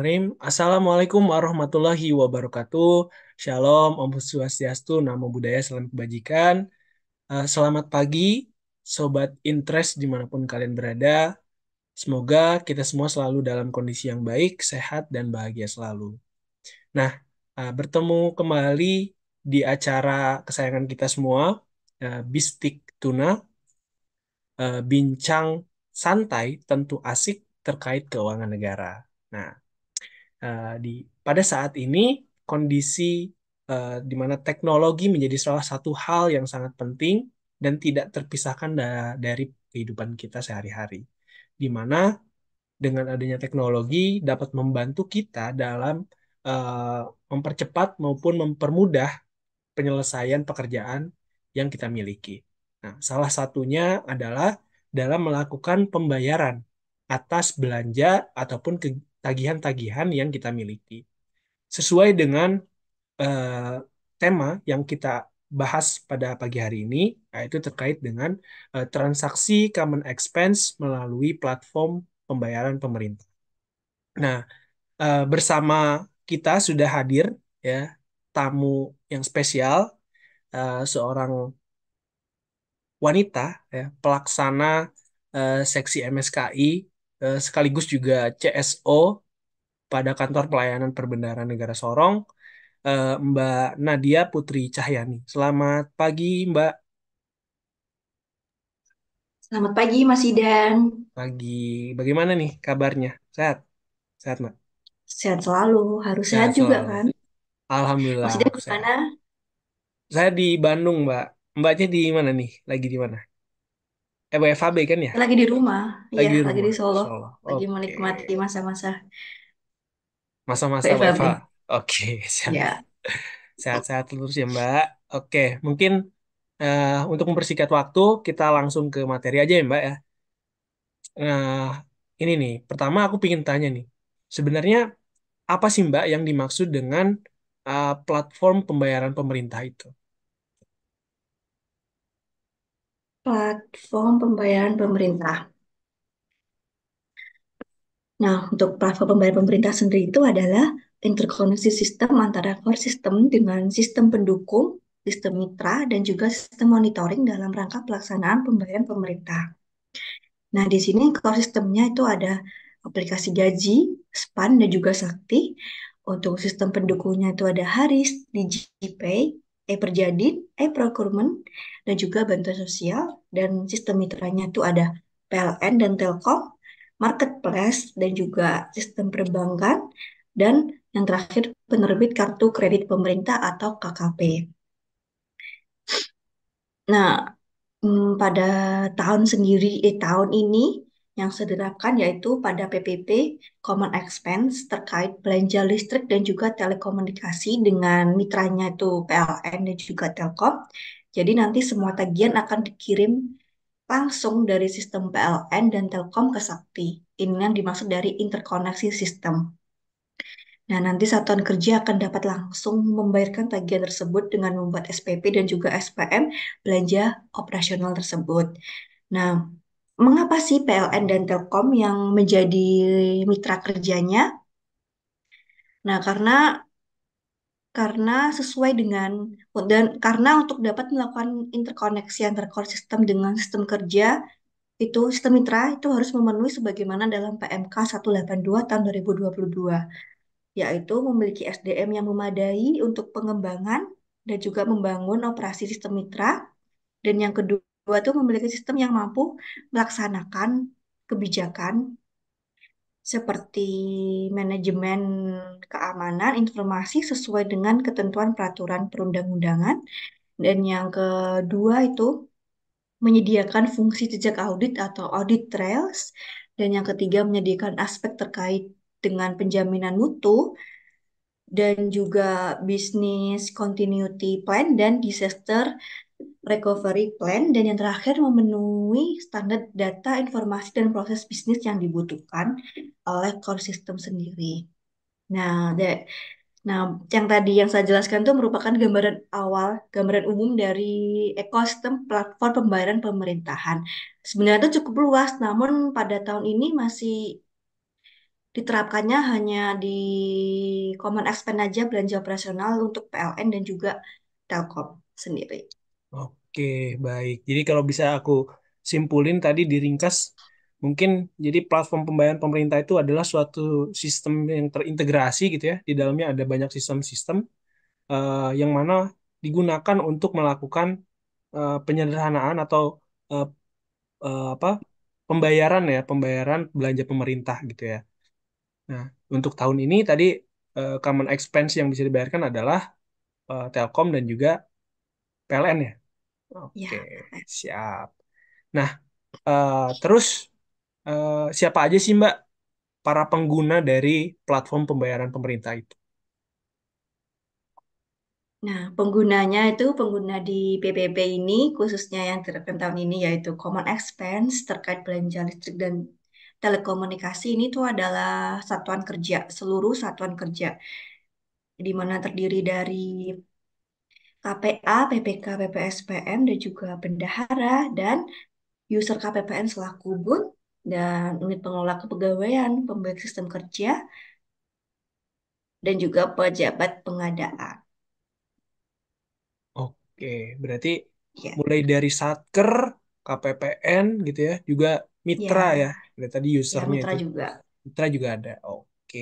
Bismillahirrahmanirrahim. Assalamualaikum warahmatullahi wabarakatuh. Shalom, Om Swastiastu, Namo Buddhaya, Salam Kebajikan. Selamat pagi, Sobat Interest dimanapun kalian berada. Semoga kita semua selalu dalam kondisi yang baik, sehat, dan bahagia selalu. Nah, bertemu kembali di acara kesayangan kita semua, Bistik Tuna, bincang santai tentu asik terkait keuangan negara. Nah, di pada saat ini kondisi di mana teknologi menjadi salah satu hal yang sangat penting dan tidak terpisahkan dari kehidupan kita sehari-hari, di mana dengan adanya teknologi dapat membantu kita dalam eh, mempercepat maupun mempermudah penyelesaian pekerjaan yang kita miliki. Nah, salah satunya adalah dalam melakukan pembayaran atas belanja ataupun tagihan-tagihan yang kita miliki. Sesuai dengan eh, tema yang kita bahas pada pagi hari ini, yaitu terkait dengan transaksi common expense melalui platform pembayaran pemerintah. Nah, bersama kita sudah hadir ya tamu yang spesial, seorang wanita ya, pelaksana seksi MSKI, sekaligus juga CSO pada Kantor Pelayanan Perbendaharaan Negara Sorong, Mbak Nadia Putri Cahyani. Selamat pagi, Mbak. Selamat pagi, Mas Idan. Pagi. Bagaimana nih kabarnya? Sehat? Sehat, Mbak? Sehat selalu, harus sehat Sehat juga selalu. kan? Alhamdulillah Mas Idan aku sehat. gimana? Saya di Bandung, Mbak. Mbaknya di mana nih? Lagi di mana? WFHB kan ya? Lagi di rumah, iya, Lagi di lagi di rumah. Solo. Solo. Lagi Oke. menikmati masa-masa Masa-masa WFH. PFAB. Oke, siap. Ya, Sehat-sehat terus ya, Mbak. Oke, mungkin untuk mempersingkat waktu, kita langsung ke materi aja ya, Mbak ya. Nah, ini nih, pertama aku pengen tanya nih, sebenarnya apa sih Mbak yang dimaksud dengan platform pembayaran pemerintah itu? platform pembayaran pemerintah. Nah, untuk platform pembayaran pemerintah sendiri itu adalah interkoneksi sistem antara core system dengan sistem pendukung, sistem mitra, dan juga sistem monitoring dalam rangka pelaksanaan pembayaran pemerintah. Nah, di sini core sistemnya itu ada aplikasi gaji, SPAN, dan juga Sakti. Untuk sistem pendukungnya itu ada Haris, DigiPay, e-Perjadin, e-Procurement, dan juga bantuan sosial. Dan sistem mitranya itu ada PLN dan Telkom, Marketplace, dan juga sistem perbankan, dan yang terakhir penerbit kartu kredit pemerintah atau KKP. Nah, pada tahun ini yang sudah diterapkan yaitu pada PPP Common Expense terkait belanja listrik dan juga telekomunikasi dengan mitranya itu PLN dan juga Telkom. Jadi nanti semua tagihan akan dikirim langsung dari sistem PLN dan Telkom ke Sakti. Ini yang dimaksud dari interkoneksi sistem. Nah, nanti satuan kerja akan dapat langsung membayarkan tagihan tersebut dengan membuat SPP dan juga SPM belanja operasional tersebut. Nah, mengapa sih PLN dan Telkom yang menjadi mitra kerjanya? Nah, karena sesuai dengan dan karena untuk dapat melakukan interkoneksi antar core system dengan sistem kerja itu sistem mitra itu harus memenuhi sebagaimana dalam PMK 182 tahun 2022, yaitu memiliki SDM yang memadai untuk pengembangan dan juga membangun operasi sistem mitra, dan yang kedua itu memiliki sistem yang mampu melaksanakan kebijakan seperti manajemen keamanan informasi sesuai dengan ketentuan peraturan perundang-undangan. Dan yang kedua itu menyediakan fungsi jejak audit atau audit trails. Dan yang ketiga menyediakan aspek terkait dengan penjaminan mutu dan juga business continuity plan dan disaster recovery plan, dan yang terakhir memenuhi standar data informasi dan proses bisnis yang dibutuhkan oleh core system sendiri. Nah, nah, yang tadi yang saya jelaskan itu merupakan gambaran awal, gambaran umum dari ekosistem platform pembayaran pemerintahan. Sebenarnya itu cukup luas, namun pada tahun ini masih Diterapkannya hanya di Common Expense aja belanja operasional untuk PLN dan juga Telkom sendiri. Oke, baik. Jadi kalau bisa aku simpulin tadi diringkas, mungkin jadi platform pembayaran pemerintah itu adalah suatu sistem yang terintegrasi gitu ya. Di dalamnya ada banyak sistem-sistem yang mana digunakan untuk melakukan penyederhanaan atau eh, apa pembayaran ya, pembayaran belanja pemerintah gitu ya. Nah, untuk tahun ini tadi common expense yang bisa dibayarkan adalah Telkom dan juga PLN ya. Oke, Ya, siap. Nah, terus siapa aja sih Mbak para pengguna dari platform pembayaran pemerintah itu? nah, penggunanya itu pengguna di PPP ini khususnya yang diterapkan tahun ini yaitu Common Expense terkait belanja listrik dan telekomunikasi ini tuh adalah satuan kerja, seluruh satuan kerja di mana terdiri dari KPA, PPK, PPSPM dan juga bendahara dan user KPPN selaku BUN dan unit pengelola kepegawaian, pemilik sistem kerja dan juga pejabat pengadaan. Oke, berarti Ya, mulai dari Satker, KPPN gitu ya, juga Mitra ya. ya, Dari tadi ya usernya mitra itu. juga. Mitra juga ada. Oke,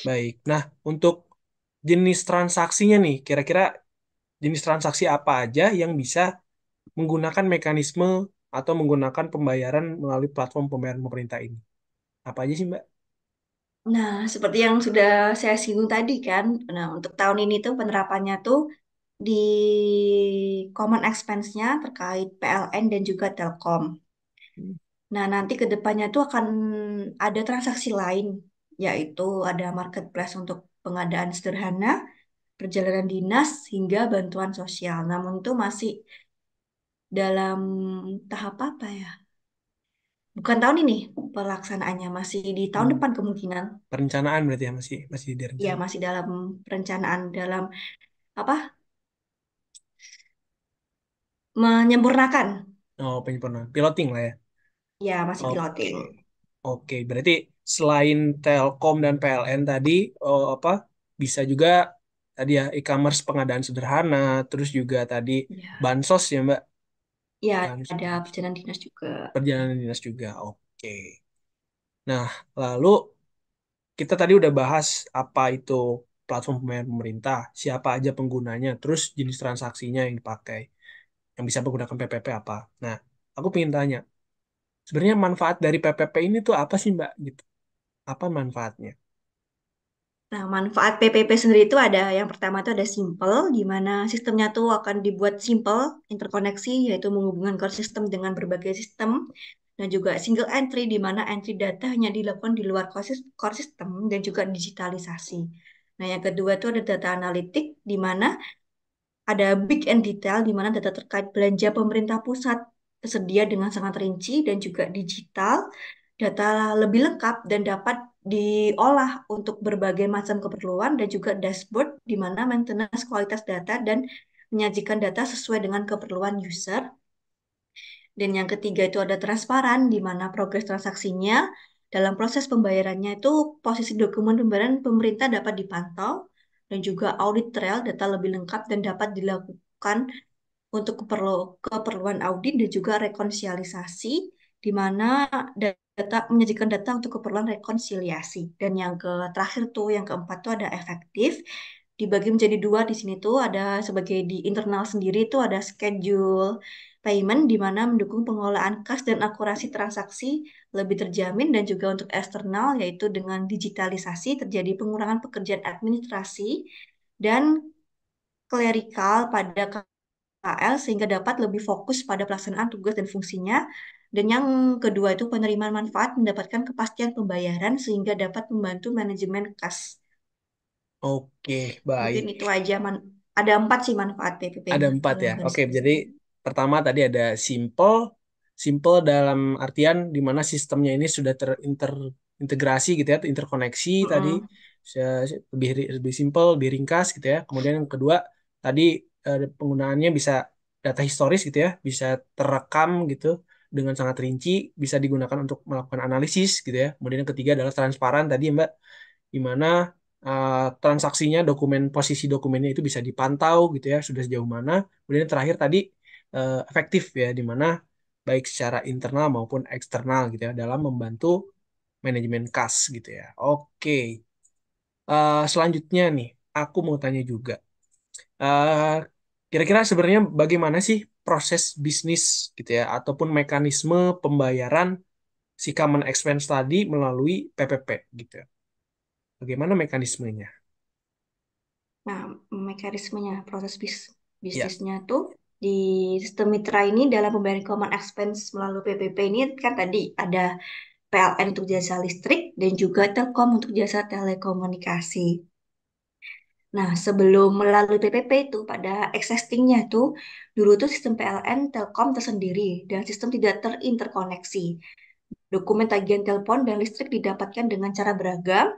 baik. Nah, untuk jenis transaksinya nih, kira-kira jenis transaksi apa aja yang bisa menggunakan mekanisme atau menggunakan pembayaran melalui platform pembayaran pemerintah ini? Apa aja sih, Mbak? Nah, seperti yang sudah saya singgung tadi kan, nah untuk tahun ini tuh penerapannya tuh di common expense-nya terkait PLN dan juga Telkom. Nah, nanti ke depannya tuh akan ada transaksi lain, yaitu ada marketplace untuk pengadaan sederhana, perjalanan dinas, hingga bantuan sosial. Namun itu masih dalam tahap apa ya? Bukan tahun ini pelaksanaannya, masih di tahun Hmm, depan kemungkinan. perencanaan berarti ya masih masih Ya, direncana. masih dalam perencanaan, dalam apa? Menyempurnakan. Oh, penyempurnaan. Piloting lah ya. Ya, masih Oke. piloting. Oke, berarti selain Telkom dan PLN tadi, oh, apa bisa juga tadi ya e-commerce pengadaan sederhana, terus juga tadi Ya, bansos ya Mbak, ya ada bansos, perjalanan dinas juga. perjalanan dinas juga. Oke. Nah, lalu kita tadi udah bahas apa itu platform pembayaran pemerintah, siapa aja penggunanya, terus jenis transaksinya yang dipakai, yang bisa menggunakan PPP apa. Nah, aku pengen tanya, sebenarnya manfaat dari PPP ini tuh apa sih Mbak? Gitu. Apa manfaatnya? Nah, manfaat PPP sendiri itu ada yang pertama itu ada simple, di mana sistemnya tuh akan dibuat simple, interkoneksi, yaitu menghubungkan core system dengan berbagai sistem, dan juga single entry, di mana entry data hanya dilakukan di luar core system dan juga digitalisasi. Nah, yang kedua itu ada data analitik, di mana ada big and detail, di mana data terkait belanja pemerintah pusat tersedia dengan sangat rinci dan juga digital, data lebih lengkap dan dapat diolah untuk berbagai macam keperluan dan juga dashboard di mana maintenance kualitas data dan menyajikan data sesuai dengan keperluan user. Dan yang ketiga itu ada transparan di mana progres transaksinya dalam proses pembayarannya itu posisi dokumen pembayaran pemerintah dapat dipantau dan juga audit trail data lebih lengkap dan dapat dilakukan untuk keperluan audit dan juga rekonsiliasi di mana data menyajikan data untuk keperluan rekonsiliasi. Dan yang terakhir tuh yang keempat tuh ada efektif dibagi menjadi dua di sini tuh ada sebagai di internal sendiri tuh ada schedule payment di mana mendukung pengelolaan kas dan akurasi transaksi lebih terjamin dan juga untuk eksternal yaitu dengan digitalisasi terjadi pengurangan pekerjaan administrasi dan klerikal pada KL sehingga dapat lebih fokus pada pelaksanaan tugas dan fungsinya. Dan yang kedua itu penerimaan manfaat mendapatkan kepastian pembayaran sehingga dapat membantu manajemen kas. Oke, Mungkin baik. itu aja ada empat sih manfaat PPP Ada ini empat kalau ya. yang garis Oke, jadi besarnya. pertama tadi ada simple, simple dalam artian di mana sistemnya ini sudah terintegrasi gitu ya, interkoneksi tadi Mm-mm. lebih simple, lebih ringkas gitu ya. Kemudian yang kedua tadi penggunaannya bisa data historis gitu ya, bisa terekam gitu dengan sangat rinci, bisa digunakan untuk melakukan analisis gitu ya. Kemudian yang ketiga adalah transparan tadi ya, Mbak, di mana transaksinya, posisi dokumennya itu bisa dipantau gitu ya, sudah sejauh mana. Kemudian yang terakhir tadi efektif ya, di mana baik secara internal maupun eksternal gitu ya, dalam membantu manajemen kas gitu ya. Oke. Selanjutnya nih, aku mau tanya juga. Eh, Kira-kira sebenarnya bagaimana sih proses bisnis gitu ya, ataupun mekanisme pembayaran si common expense tadi melalui PPP gitu ya? Bagaimana mekanismenya? Nah, mekanismenya, Ya, bisnisnya tuh di sistem mitra ini dalam pembayaran common expense melalui PPP ini kan tadi ada PLN untuk jasa listrik dan juga Telkom untuk jasa telekomunikasi. Nah, sebelum melalui PPP itu pada existingnya tuh dulu tuh sistem PLN Telkom tersendiri dan sistem tidak terinterkoneksi. Dokumen tagihan telepon dan listrik didapatkan dengan cara beragam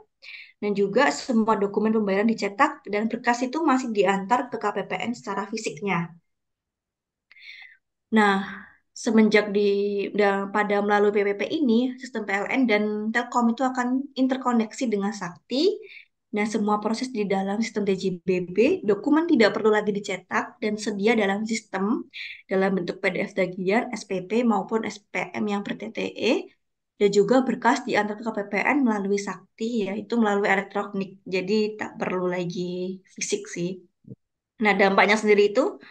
dan juga semua dokumen pembayaran dicetak dan berkas itu masih diantar ke KPPN secara fisiknya. Nah, semenjak pada melalui PPP ini, sistem PLN dan Telkom itu akan interkoneksi dengan Sakti. Dan semua proses di dalam sistem DJBB, dokumen tidak perlu lagi dicetak dan sedia dalam sistem dalam bentuk PDF tagihan, SPP maupun SPM yang ber-TTE. Dan juga berkas diantar ke KPPN melalui Sakti, yaitu melalui elektronik. Jadi tak perlu lagi fisik sih. Nah, dampaknya sendiri itu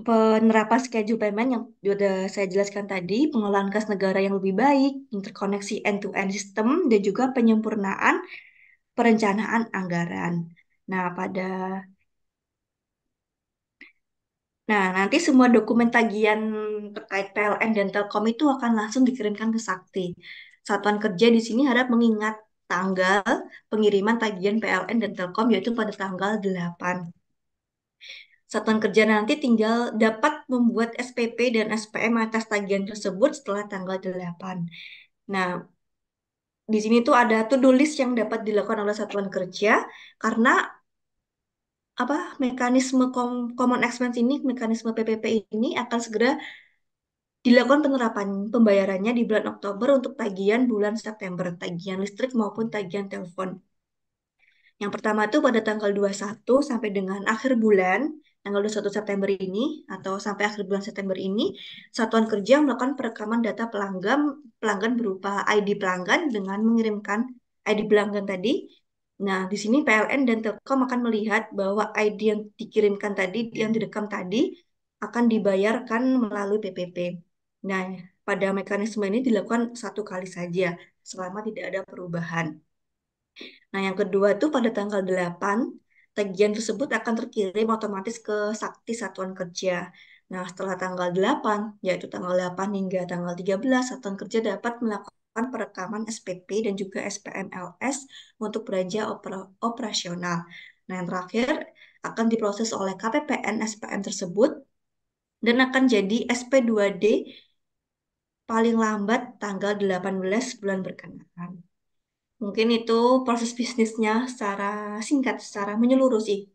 penerapan schedule payment yang sudah saya jelaskan tadi, pengelolaan kas negara yang lebih baik, interkoneksi end-to-end system, dan juga penyempurnaan perencanaan anggaran. Nah, nanti semua dokumen tagihan terkait PLN dan Telkom itu akan langsung dikirimkan ke Sakti. Satuan kerja di sini harap mengingat tanggal pengiriman tagihan PLN dan Telkom yaitu pada tanggal 8. Satuan kerja nanti tinggal dapat membuat SPP dan SPM atas tagihan tersebut setelah tanggal 8. Nah, di sini tuh ada to-do list yang dapat dilakukan oleh satuan kerja karena apa mekanisme common expense ini, mekanisme PPP ini akan segera dilakukan penerapan pembayarannya di bulan Oktober untuk tagihan bulan September, tagihan listrik maupun tagihan telepon. Yang pertama itu pada tanggal 21 sampai dengan akhir bulan, tanggal 21 September ini, atau sampai akhir bulan September ini, Satuan Kerja melakukan perekaman data pelanggan berupa ID pelanggan dengan mengirimkan ID pelanggan tadi. Nah, di sini PLN dan Telkom akan melihat bahwa ID yang dikirimkan tadi, yang direkam tadi, akan dibayarkan melalui PPP. Nah, pada mekanisme ini dilakukan satu kali saja, selama tidak ada perubahan. Nah, yang kedua itu pada tanggal 8, tagihan tersebut akan terkirim otomatis ke Sakti Satuan Kerja. Nah, setelah tanggal 8, yaitu tanggal 8 hingga tanggal 13, Satuan Kerja dapat melakukan perekaman SPP dan juga SPMLS untuk belanja operasional. Nah, yang terakhir akan diproses oleh KPPN SPM tersebut dan akan jadi SP2D paling lambat tanggal 18 bulan berkenaan. Mungkin itu proses bisnisnya secara singkat, secara menyeluruh sih.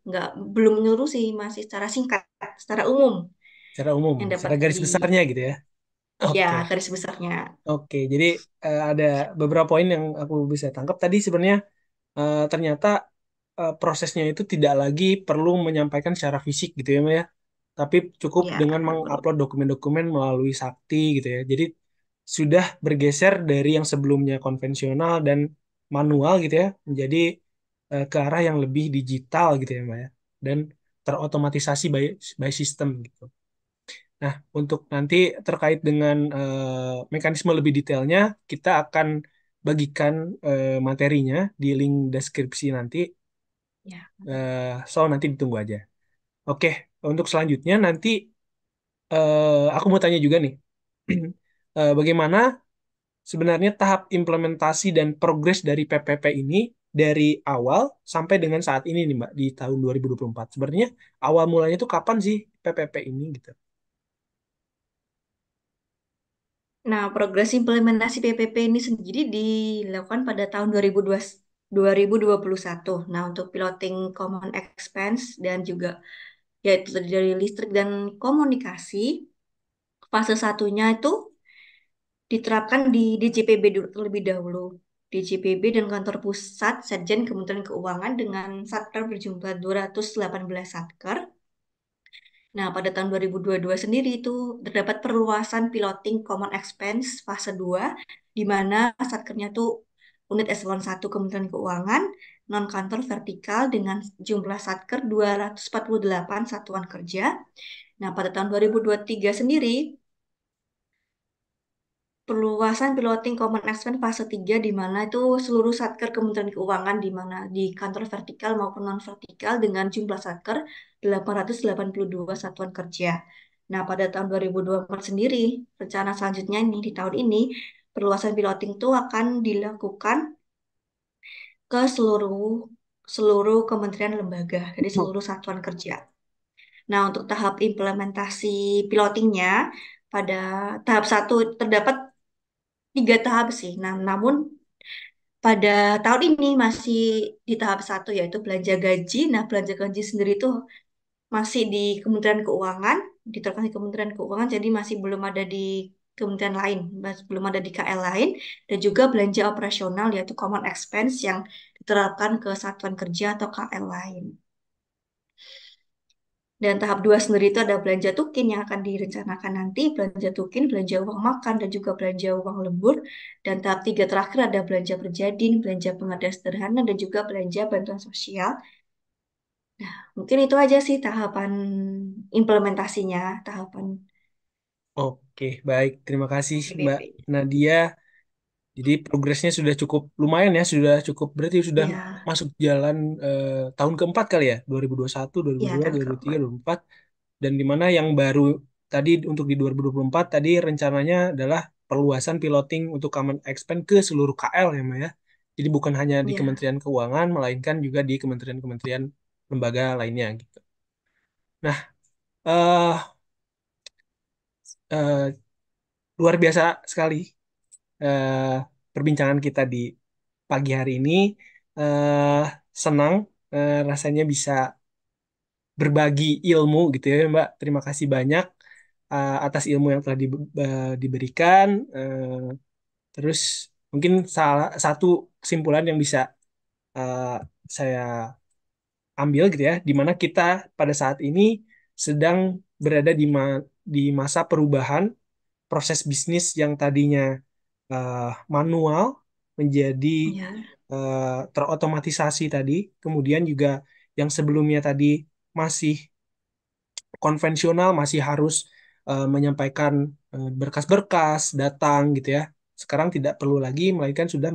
Belum menyeluruh sih, masih secara singkat, secara umum secara umum, yang dapat secara garis di, besarnya gitu ya. ya, Oke, garis besarnya. oke. Jadi ada beberapa poin yang aku bisa tangkap tadi sebenarnya ternyata prosesnya itu tidak lagi perlu menyampaikan secara fisik gitu ya, Mbak ya. Tapi cukup Ya, dengan nggak perlu. mengupload dokumen-dokumen melalui Sakti gitu ya. Jadi sudah bergeser dari yang sebelumnya konvensional dan manual gitu ya, menjadi ke arah yang lebih digital gitu ya, Mbak ya. Dan terotomatisasi by system gitu. Nah, untuk nanti terkait dengan mekanisme lebih detailnya, kita akan bagikan materinya di link deskripsi nanti. Ya. So, nanti ditunggu aja. Oke, untuk selanjutnya nanti aku mau tanya juga nih, bagaimana sebenarnya tahap implementasi dan progres dari PPP ini dari awal sampai dengan saat ini nih Mbak, di tahun 2024. Sebenarnya awal mulanya itu kapan sih PPP ini gitu? Nah, progres implementasi PPP ini sendiri dilakukan pada tahun 2021. Nah, untuk piloting common expense dan juga yaitu terdiri dari listrik dan komunikasi, Fase satunya itu diterapkan di DJPB dulu terlebih dahulu. DJPB dan kantor pusat Setjen Kementerian Keuangan dengan satker berjumlah 218 satker. Nah, pada tahun 2022 sendiri itu terdapat perluasan piloting Common Expense fase 2, di mana satkernya tuh unit eselon 1 Kementerian Keuangan, non-kantor vertikal dengan jumlah satker 248 satuan kerja. Nah, pada tahun 2023 sendiri, perluasan piloting Common Expense fase 3 di mana itu seluruh satker Kementerian Keuangan di mana di kantor vertikal maupun non vertikal dengan jumlah satker 882 satuan kerja. Nah, pada tahun 2024 sendiri, rencana selanjutnya ini di tahun ini perluasan piloting itu akan dilakukan ke seluruh seluruh kementerian lembaga, jadi seluruh satuan kerja. Nah, untuk tahap implementasi pilotingnya pada tahap satu terdapat 3 tahap sih. Nah, namun pada tahun ini masih di tahap satu yaitu belanja gaji. Nah, belanja gaji sendiri itu masih di Kementerian Keuangan, diterapkan di Kementerian Keuangan, jadi masih belum ada di kementerian lain, belum ada di KL lain, dan juga belanja operasional yaitu Common Expense yang diterapkan ke satuan kerja atau KL lain. Dan tahap 2 sendiri itu ada belanja tukin yang akan direncanakan nanti, belanja tukin, belanja uang makan, dan juga belanja uang lembur. Dan tahap 3 terakhir ada belanja perjadin, belanja pengadaan sederhana, dan juga belanja bantuan sosial. Mungkin itu aja sih tahapan implementasinya, tahapan Oke, baik. Terima kasih Mbak PBB. Nadia. Jadi progresnya sudah cukup lumayan ya, sudah cukup berarti sudah Ya, masuk jalan tahun keempat kali ya, 2021, ya 2022, tahun 2023, keempat. 2024. Dan di mana yang baru tadi untuk di 2024 tadi rencananya adalah perluasan piloting untuk Common Expense ke seluruh KL ya, Mbak ya. Jadi bukan hanya di Ya, Kementerian Keuangan, melainkan juga di kementerian-kementerian lembaga lainnya gitu. Nah, eh eh, luar biasa sekali eh, perbincangan kita di pagi hari ini. eh Senang rasanya bisa berbagi ilmu gitu ya Mbak. Terima kasih banyak atas ilmu yang telah diberikan. Terus mungkin salah satu kesimpulan yang bisa eh, saya ambil gitu ya, di mana kita pada saat ini sedang berada di masa perubahan proses bisnis yang tadinya manual menjadi ya, terotomatisasi tadi, kemudian juga yang sebelumnya tadi masih konvensional, masih harus menyampaikan berkas-berkas, datang gitu ya. Sekarang tidak perlu lagi, melainkan sudah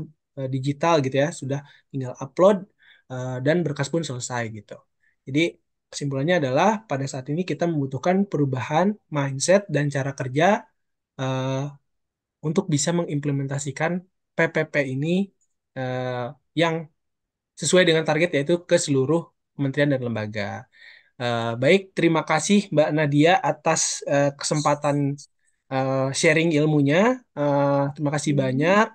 digital gitu ya, sudah tinggal upload dan berkas pun selesai gitu. Jadi kesimpulannya adalah pada saat ini kita membutuhkan perubahan mindset dan cara kerja eh, untuk bisa mengimplementasikan PPP ini eh, yang sesuai dengan target yaitu ke seluruh kementerian dan lembaga. Baik, terima kasih Mbak Nadia atas kesempatan sharing ilmunya. Terima kasih banyak.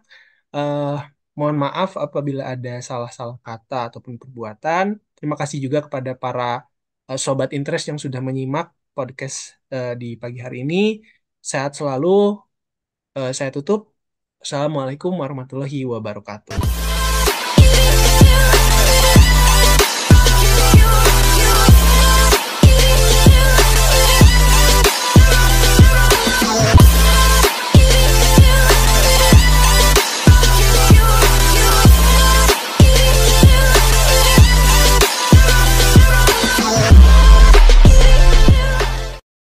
hmm, Eh, Mohon maaf apabila ada salah-salah kata ataupun perbuatan. Terima kasih juga kepada para sobat interest yang sudah menyimak podcast di pagi hari ini. Sehat selalu. Saya tutup. Assalamualaikum warahmatullahi wabarakatuh.